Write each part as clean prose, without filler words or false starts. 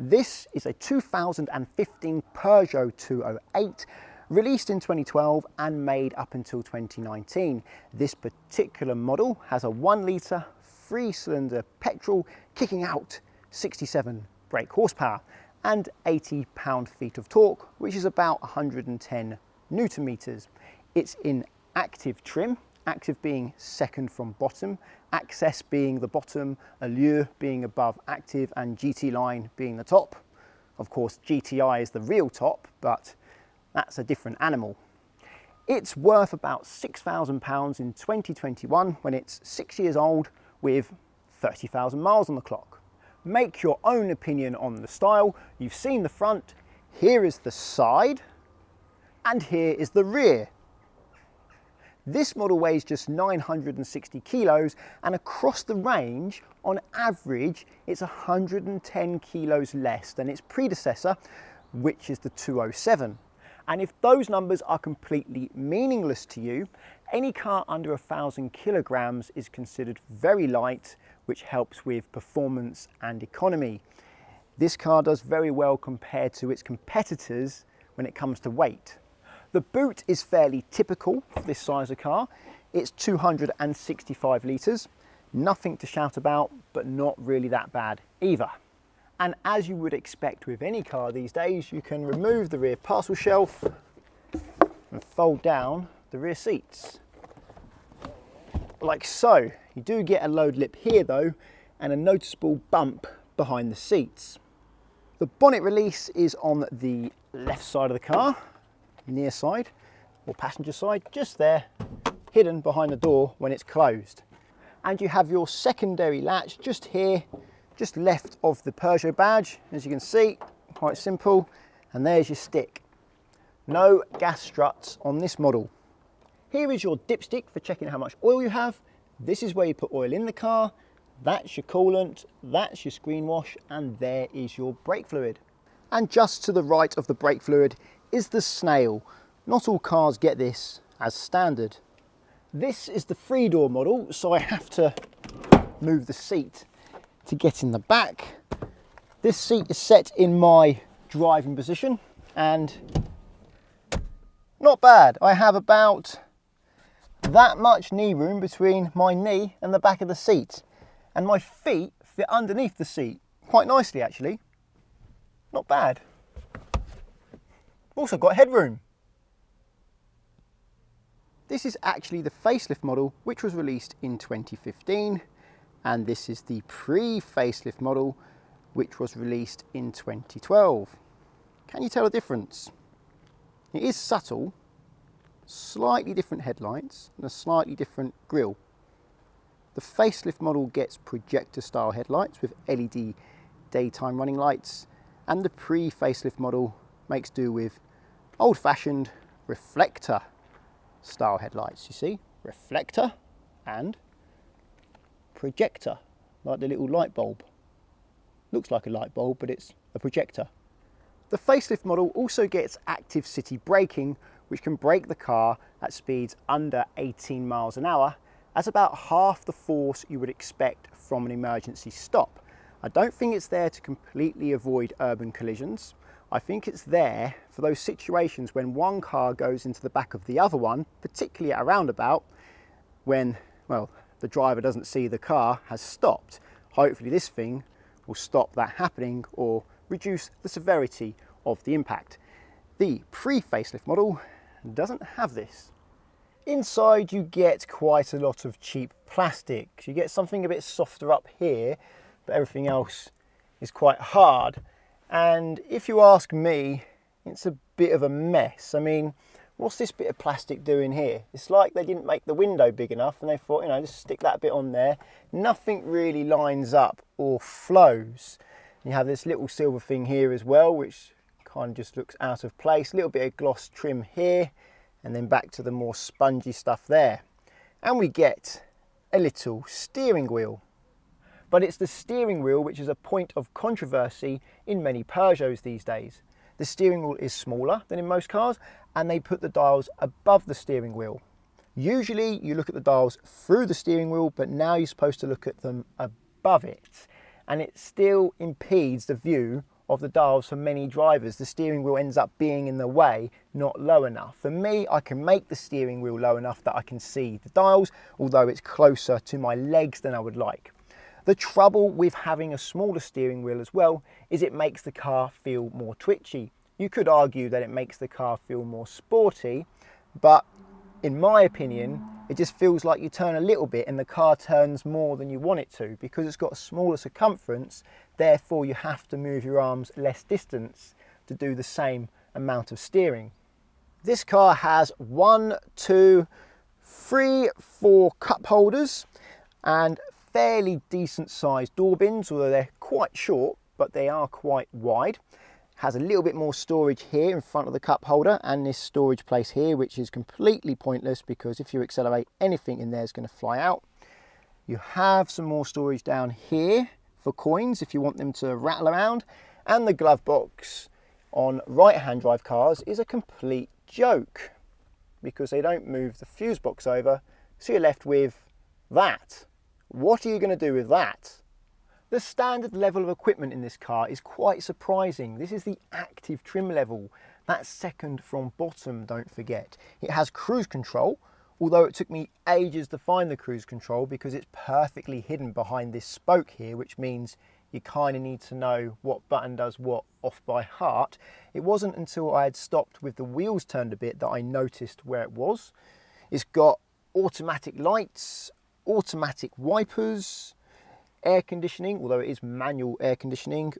This is a 2015 Peugeot 208, released in 2012 and made up until 2019. This particular model has a 1 litre 3-cylinder petrol kicking out 67 brake horsepower and 80 pound-feet of torque, which is about 110 newton meters. It's in active trim, active being second from bottom, access being the bottom, allure being above active, and GT line being the top. Of course, GTI is the real top, but that's a different animal. It's worth about £6,000 in 2021 when it's 6 years old with 30,000 miles on the clock. Make your own opinion on the style. You've seen the front, here is the side, and here is the rear. This model weighs just 960 kilos, and across the range, on average, it's 110 kilos less than its predecessor, which is the 207. And if those numbers are completely meaningless to you, any car under 1,000 kilograms is considered very light, which helps with performance and economy. This car does very well compared to its competitors when it comes to weight. The boot is fairly typical for this size of car. It's 265 litres, nothing to shout about, but not really that bad either. And as you would expect with any car these days, you can remove the rear parcel shelf and fold down the rear seats. Like so. You do get a load lip here though, and a noticeable bump behind the seats. The bonnet release is on the left side of the car, near side or passenger side, just there, hidden behind the door when it's closed. And you have your secondary latch just here, just left of the Peugeot badge, as you can see, quite simple. And there's your stick. No gas struts on this model. Here is your dipstick for checking how much oil you have. This is where you put oil in the car. That's your coolant, that's your screen wash, and there is your brake fluid. And just to the right of the brake fluid is the snail. Not all cars get this as standard. This is the 3-door model, so I have to move the seat to get in the back. This seat is set in my driving position and not bad. I have about that much knee room between my knee and the back of the seat, and my feet fit underneath the seat quite nicely actually. Not bad. Also got headroom. This is actually the facelift model, which was released in 2015, and this is the pre-facelift model, which was released in 2012. Can you tell the difference? It is subtle, slightly different headlights and a slightly different grille. The facelift model gets projector style headlights with LED daytime running lights, and the pre-facelift model makes do with old-fashioned reflector style headlights. You see, reflector and projector, like the little light bulb. Looks like a light bulb, but it's a projector. The facelift model also gets active city braking, which can brake the car at speeds under 18 miles an hour at about half the force you would expect from an emergency stop. I don't think it's there to completely avoid urban collisions. I think it's there for those situations when one car goes into the back of the other one, particularly at a roundabout, when, well, the driver doesn't see the car has stopped. Hopefully this thing will stop that happening or reduce the severity of the impact. The pre-facelift model doesn't have this. Inside you get quite a lot of cheap plastic. You get something a bit softer up here, but everything else is quite hard. And if you ask me, it's a bit of a mess. I mean, what's this bit of plastic doing here? It's like they didn't make the window big enough and they thought, you know, just stick that bit on there. Nothing really lines up or flows. You have this little silver thing here as well, which kind of just looks out of place. A little bit of gloss trim here, and then back to the more spongy stuff there. And we get a little steering wheel. But it's the steering wheel which is a point of controversy in many Peugeots these days. The steering wheel is smaller than in most cars, and they put the dials above the steering wheel. Usually you look at the dials through the steering wheel, but now you're supposed to look at them above it. And it still impedes the view of the dials for many drivers, the steering wheel ends up being in the way, not low enough. For me, I can make the steering wheel low enough that I can see the dials, although it's closer to my legs than I would like. The trouble with having a smaller steering wheel as well is it makes the car feel more twitchy. You could argue that it makes the car feel more sporty, but in my opinion, it just feels like you turn a little bit and the car turns more than you want it to, because it's got a smaller circumference. Therefore, you have to move your arms less distance to do the same amount of steering. This car has 1, 2, 3, 4 cup holders and fairly decent sized door bins, although they're quite short, but they are quite wide. Has a little bit more storage here in front of the cup holder and this storage place here, which is completely pointless because if you accelerate, anything in there is going to fly out. You have some more storage down here for coins if you want them to rattle around, and the glove box on right-hand drive cars is a complete joke because they don't move the fuse box over, so you're left with that. What are you going to do with that? The standard level of equipment in this car is quite surprising. This is the active trim level. That's second from bottom, don't forget. It has cruise control, although it took me ages to find the cruise control because it's perfectly hidden behind this spoke here, which means you kind of need to know what button does what off by heart. It wasn't until I had stopped with the wheels turned a bit that I noticed where it was. It's got automatic lights, automatic wipers, air conditioning, although it is manual air conditioning,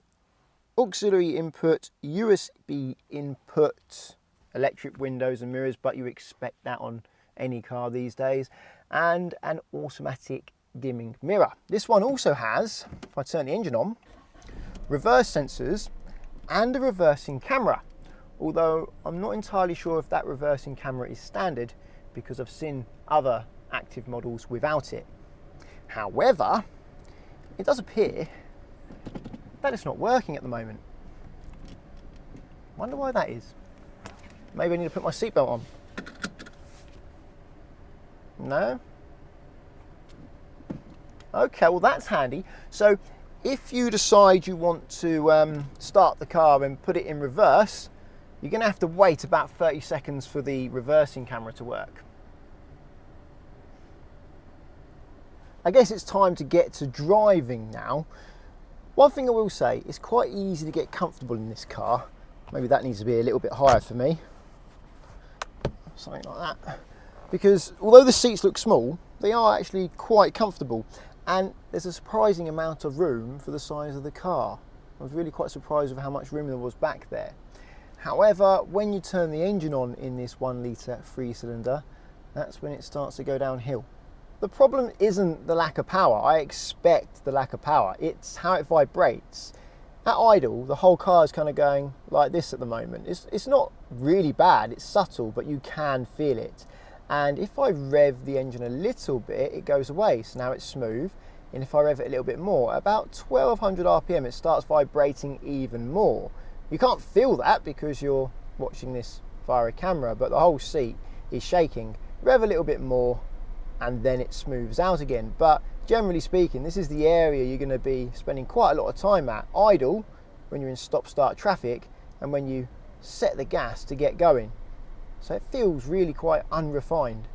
auxiliary input, USB input, electric windows and mirrors, but you expect that on any car these days, and an automatic dimming mirror. This one also has, if I turn the engine on, reverse sensors and a reversing camera, although I'm not entirely sure if that reversing camera is standard because I've seen other active models without it. However, it does appear that it's not working at the moment. Wonder why that is. Maybe I need to put my seatbelt on. No? Okay, well that's handy. So if you decide you want to start the car and put it in reverse, you're going to have to wait about 30 seconds for the reversing camera to work. I guess it's time to get to driving now. One thing I will say, it's quite easy to get comfortable in this car. Maybe that needs to be a little bit higher for me. Something like that. Because although the seats look small, they are actually quite comfortable. And there's a surprising amount of room for the size of the car. I was really quite surprised with how much room there was back there. However, when you turn the engine on in this 1 litre 3-cylinder, that's when it starts to go downhill. The problem isn't the lack of power. I expect the lack of power. It's how it vibrates. At idle, the whole car is kind of going like this at the moment. It's not really bad, it's subtle, but you can feel it. And if I rev the engine a little bit, it goes away, so now it's smooth. And if I rev it a little bit more, about 1200 RPM, it starts vibrating even more. You can't feel that because you're watching this via a camera, but the whole seat is shaking. Rev a little bit more, and then it smooths out again. But generally speaking, this is the area you're going to be spending quite a lot of time at idle when you're in stop-start traffic and when you set the gas to get going. So it feels really quite unrefined.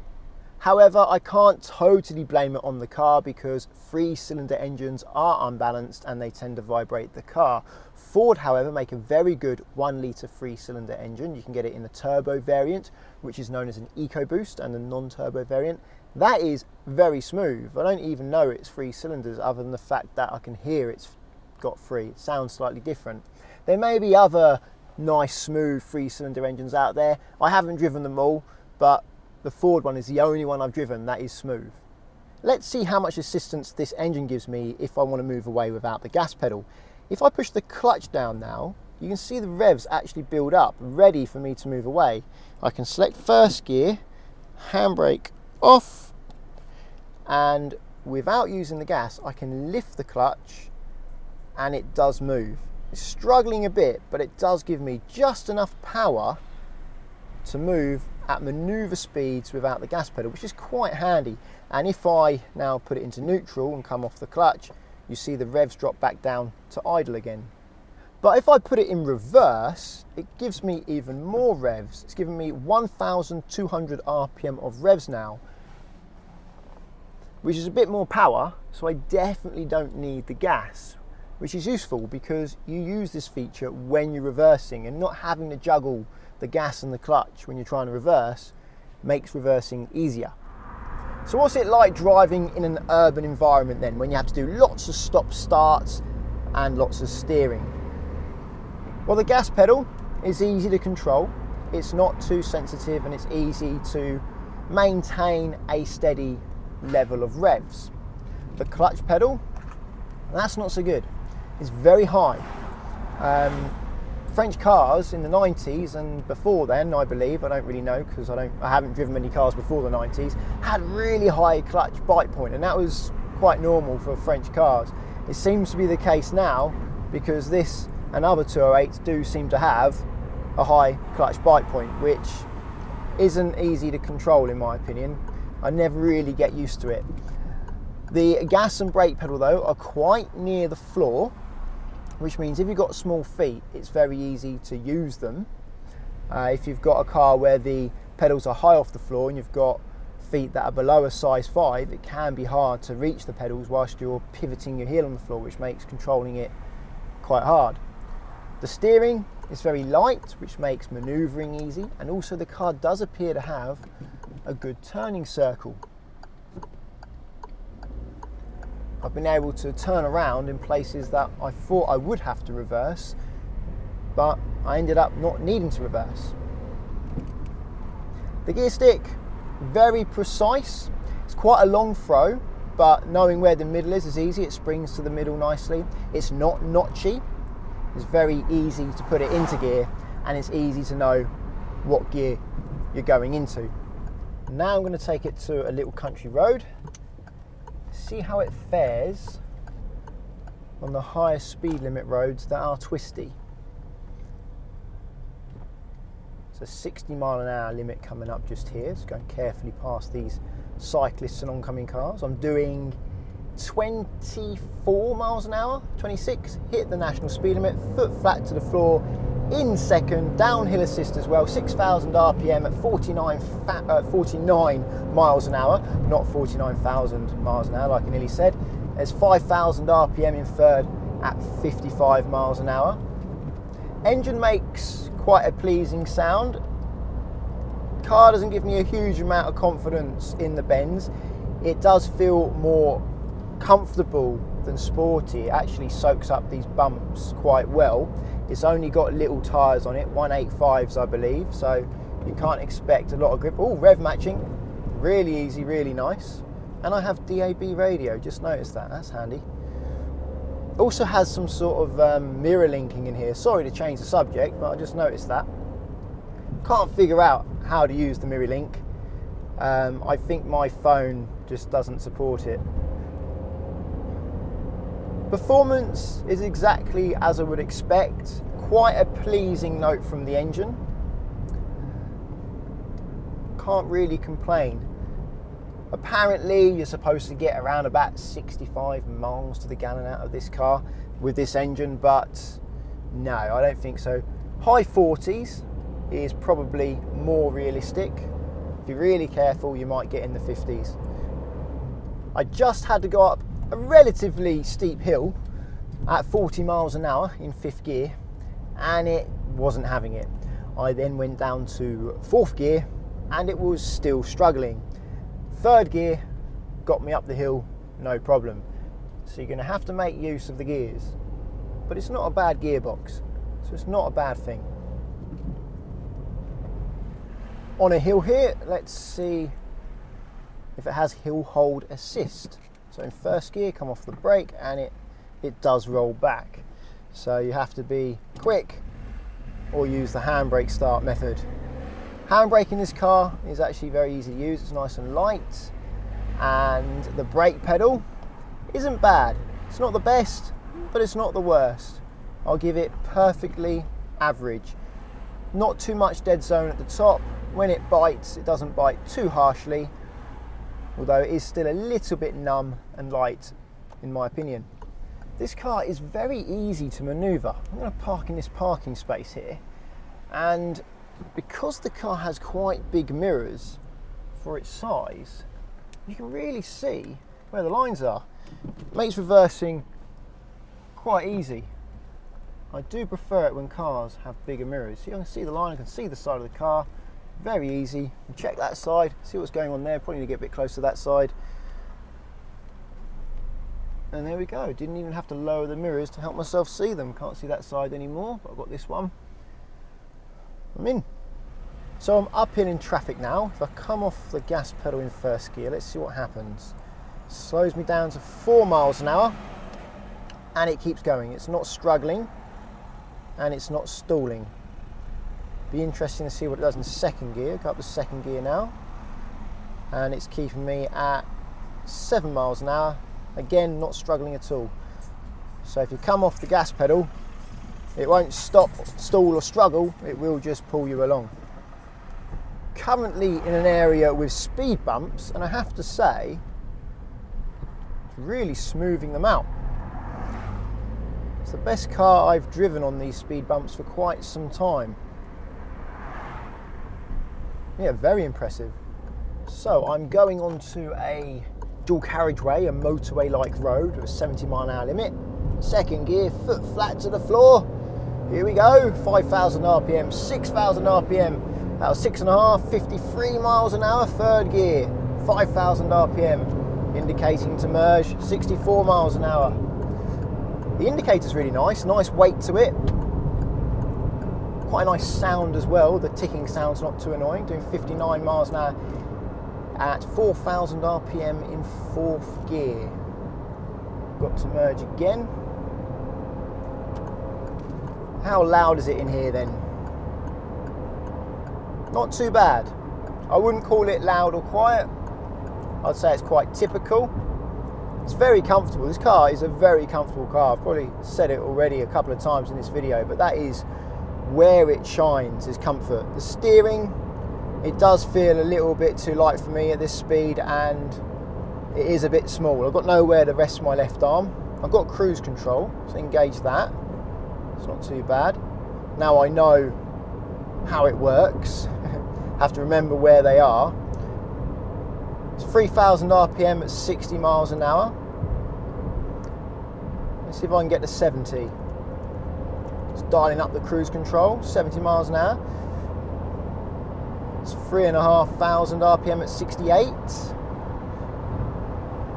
However, I can't totally blame it on the car because 3-cylinder engines are unbalanced and they tend to vibrate the car. Ford, however, make a very good 1 litre 3-cylinder engine. You can get it in the turbo variant, which is known as an EcoBoost, and the non-turbo variant. That is very smooth. I don't even know it's 3 cylinders other than the fact that I can hear it's got 3. It sounds slightly different. There may be other nice smooth 3-cylinder engines out there. I haven't driven them all, but the Ford one is the only one I've driven that is smooth. Let's see how much assistance this engine gives me if I want to move away without the gas pedal. If I push the clutch down now, you can see the revs actually build up, ready for me to move away. I can select first gear, handbrake off, and without using the gas, I can lift the clutch and it does move. It's struggling a bit, but it does give me just enough power to move at manoeuvre speeds without the gas pedal, which is quite handy. And if I now put it into neutral and come off the clutch, you see the revs drop back down to idle again. But if I put it in reverse, it gives me even more revs. It's giving me 1,200 RPM of revs now, which is a bit more power, so I definitely don't need the gas, which is useful because you use this feature when you're reversing, and not having to juggle the gas and the clutch when you're trying to reverse makes reversing easier. So what's it like driving in an urban environment then, when you have to do lots of stop starts and lots of steering? Well, the gas pedal is easy to control, it's not too sensitive, and it's easy to maintain a steady level of revs. The clutch pedal, that's not so good. It's very high. French cars in the 90s and before then, I believe, I don't really know because I haven't driven many cars before the 90s, had really high clutch bite point, and that was quite normal for French cars. It seems to be the case now because this and other 208s do seem to have a high clutch bite point, which isn't easy to control in my opinion. I never really get used to it. The gas and brake pedal though are quite near the floor, which means if you've got small feet, it's very easy to use them. If you've got a car where the pedals are high off the floor and you've got feet that are below a size 5, it can be hard to reach the pedals whilst you're pivoting your heel on the floor, which makes controlling it quite hard. The steering is very light, which makes manoeuvring easy, and also the car does appear to have a good turning circle. I've been able to turn around in places that I thought I would have to reverse, but I ended up not needing to reverse. The gear stick, very precise. It's quite a long throw, but knowing where the middle is easy. It springs to the middle nicely. It's not notchy. It's very easy to put it into gear, and it's easy to know what gear you're going into. Now I'm going to take it to a little country road, see how it fares on the higher speed limit roads that are twisty. It's a 60 mile an hour limit coming up just here. It's going carefully past these cyclists and oncoming cars. I'm doing 24 miles an hour, 26, hit the national speed limit, foot flat to the floor, in second, downhill assist as well, 6,000 RPM at 49 miles an hour, not 49,000 miles an hour like I nearly said. There's 5,000 RPM in third at 55 miles an hour. Engine makes quite a pleasing sound. Car doesn't give me a huge amount of confidence in the bends. It does feel more comfortable than sporty. It actually soaks up these bumps quite well. It's only got little tyres on it, 185s I believe, so you can't expect a lot of grip. Oh, rev matching, really easy, really nice. And I have DAB radio, just noticed that, that's handy. Also has some sort of mirror linking in here. Sorry to change the subject, but I just noticed that. Can't figure out how to use the mirror link. I think my phone just doesn't support it. Performance is exactly as I would expect. Quite a pleasing note from the engine. Can't really complain. Apparently you're supposed to get around about 65 miles to the gallon out of this car with this engine, but no, I don't think so. High 40s is probably more realistic. If you're really careful, you might get in the 50s. I just had to go up a relatively steep hill at 40 miles an hour in 5th gear, and it wasn't having it. I then went down to 4th gear and it was still struggling. 3rd gear got me up the hill, no problem. So you're going to have to make use of the gears, but it's not a bad gearbox, so it's not a bad thing. On a hill here, let's see if it has hill hold assist. So in 1st gear, come off the brake and it does roll back. So you have to be quick or use the handbrake start method. Handbrake in this car is actually very easy to use. It's nice and light, and the brake pedal isn't bad. It's not the best, but it's not the worst. I'll give it perfectly average. Not too much dead zone at the top. When it bites, it doesn't bite too harshly, although it is still a little bit numb and light in my opinion. This car is very easy to manoeuvre. I'm going to park in this parking space here, and because the car has quite big mirrors for its size, you can really see where the lines are. It makes reversing quite easy. I do prefer it when cars have bigger mirrors. So you can see the line, I can see the side of the car. Very easy. And check that side, see what's going on there. Probably need to get a bit closer to that side. And there we go. Didn't even have to lower the mirrors to help myself see them. Can't see that side anymore, but I've got this one. I'm in. So I'm uphill in traffic now. If I come off the gas pedal in first gear, let's see what happens. Slows me down to 4 miles an hour, and it keeps going. It's not struggling, and it's not stalling. Be interesting to see what it does in second gear. Go up to second gear now, and it's keeping me at 7 miles an hour. Again, not struggling at all. So if you come off the gas pedal, it won't stop, stall or struggle, it will just pull you along. Currently in an area with speed bumps, and I have to say, it's really smoothing them out. It's the best car I've driven on these speed bumps for quite some time. Yeah, very impressive. So I'm going onto a dual carriageway, a motorway-like road with a 70-mile-an-hour limit. Second gear, foot flat to the floor. Here we go, 5,000 RPM, 6,000 RPM. That was 6.5, 53 miles an hour. Third gear, 5,000 RPM, indicating to merge, 64 miles an hour. The indicator's really nice weight to it. Quite a nice sound as well. The ticking sound's not too annoying. Doing 59 miles an hour at 4,000 RPM in fourth gear. Got to merge again. How loud is it in here then? Not too bad. I wouldn't call it loud or quiet. I'd say it's quite typical. It's very comfortable. This car is a very comfortable car. I've probably said it already a couple of times in this video, but that is where it shines, is comfort. The steering, it does feel a little bit too light for me at this speed, and it is a bit small. I've got nowhere to rest my left arm. I've got cruise control, so engage that. It's not too bad. Now I know how it works. Have to remember where they are. It's 3,000 RPM at 60 miles an hour. Let's see if I can get to 70. Just dialing up the cruise control, 70 miles an hour. It's 3,500 RPM at 68.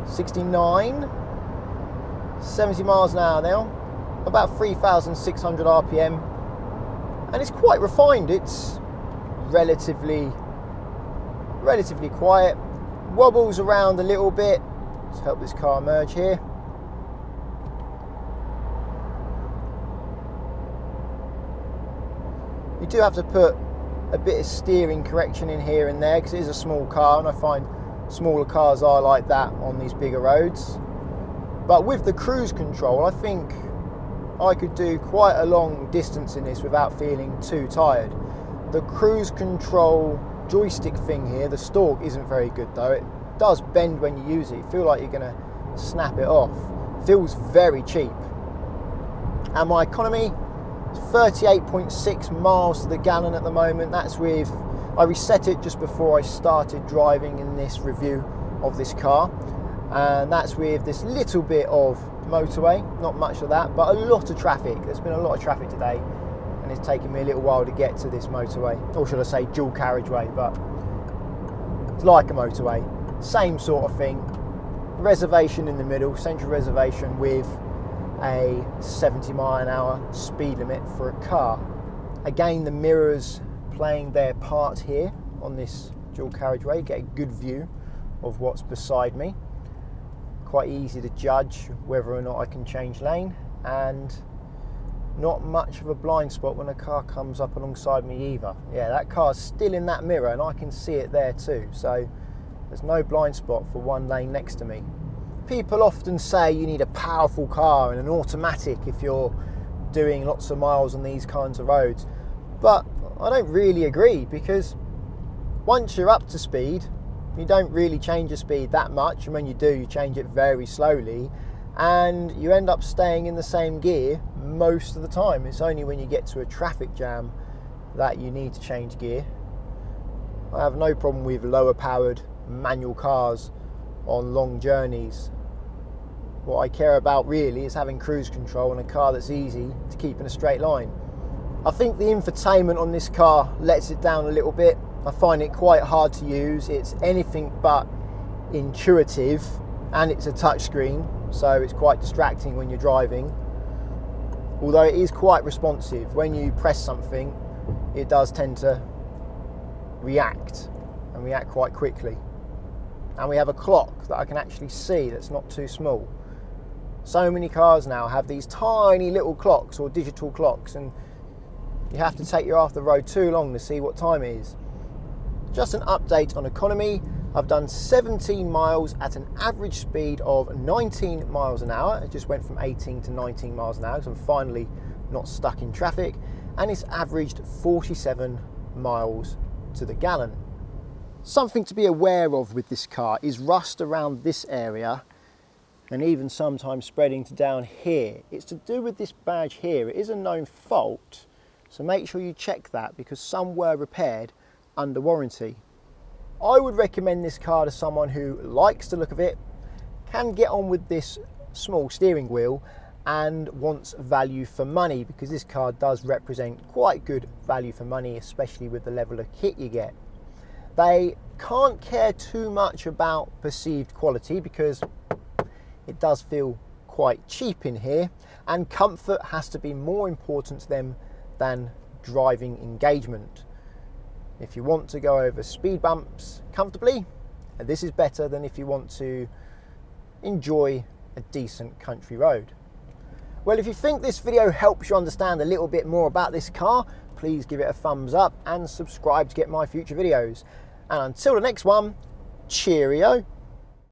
69. 70 miles an hour now. About 3,600 RPM. And it's quite refined. It's relatively quiet. Wobbles around a little bit. Let's help this car merge here. You do have to put a bit of steering correction in here and there because it is a small car, and I find smaller cars are like that on these bigger roads. But with the cruise control, I think I could do quite a long distance in this without feeling too tired. The cruise control joystick thing here, the stalk, isn't very good though. It does bend when you use it. You feel like you're going to snap it off. It feels very cheap. And my economy is 38.6 miles to the gallon at the moment. That's with, I reset it just before I started driving in this review of this car. And that's with this little bit of motorway, not much of that, but a lot of traffic. There's been a lot of traffic today, and it's taken me a little while to get to this motorway, or should I say dual carriageway, but it's like a motorway, same sort of thing. Reservation in the middle, central reservation with a 70 mile an hour speed limit for a car. Again, the mirrors playing their part here on this dual carriageway. Get a good view of what's beside me. Quite easy to judge whether or not I can change lane, and not much of a blind spot when a car comes up alongside me either. Yeah, that car's still in that mirror and I can see it there too, so there's no blind spot for one lane next to me. People often say you need a powerful car and an automatic if you're doing lots of miles on these kinds of roads, but I don't really agree, because once you're up to speed, you don't really change your speed that much, and when you do, you change it very slowly, and you end up staying in the same gear most of the time. It's only when you get to a traffic jam that you need to change gear. I have no problem with lower powered manual cars on long journeys. What I care about really is having cruise control and a car that's easy to keep in a straight line. I think the infotainment on this car lets it down a little bit. I find it quite hard to use. It's anything but intuitive, and it's a touchscreen, so it's quite distracting when you're driving. Although it is quite responsive. When you press something, it does tend to react, and react quite quickly. And we have a clock that I can actually see that's not too small. So many cars now have these tiny little clocks or digital clocks, and you have to take you off the road too long to see what time it is. Just an update on economy. I've done 17 miles at an average speed of 19 miles an hour. It just went from 18 to 19 miles an hour because I'm finally not stuck in traffic. And it's averaged 47 miles to the gallon. Something to be aware of with this car is rust around this area, and even sometimes spreading to down here. It's to do with this badge here. It is a known fault, so make sure you check that because some were repaired under warranty. I would recommend this car to someone who likes the look of it, can get on with this small steering wheel, and wants value for money, because this car does represent quite good value for money, especially with the level of kit you get. They can't care too much about perceived quality because it does feel quite cheap in here, and comfort has to be more important to them than driving engagement. If you want to go over speed bumps comfortably, this is better than if you want to enjoy a decent country road. Well, if you think this video helps you understand a little bit more about this car, please give it a thumbs up and subscribe to get my future videos. And until the next one, cheerio.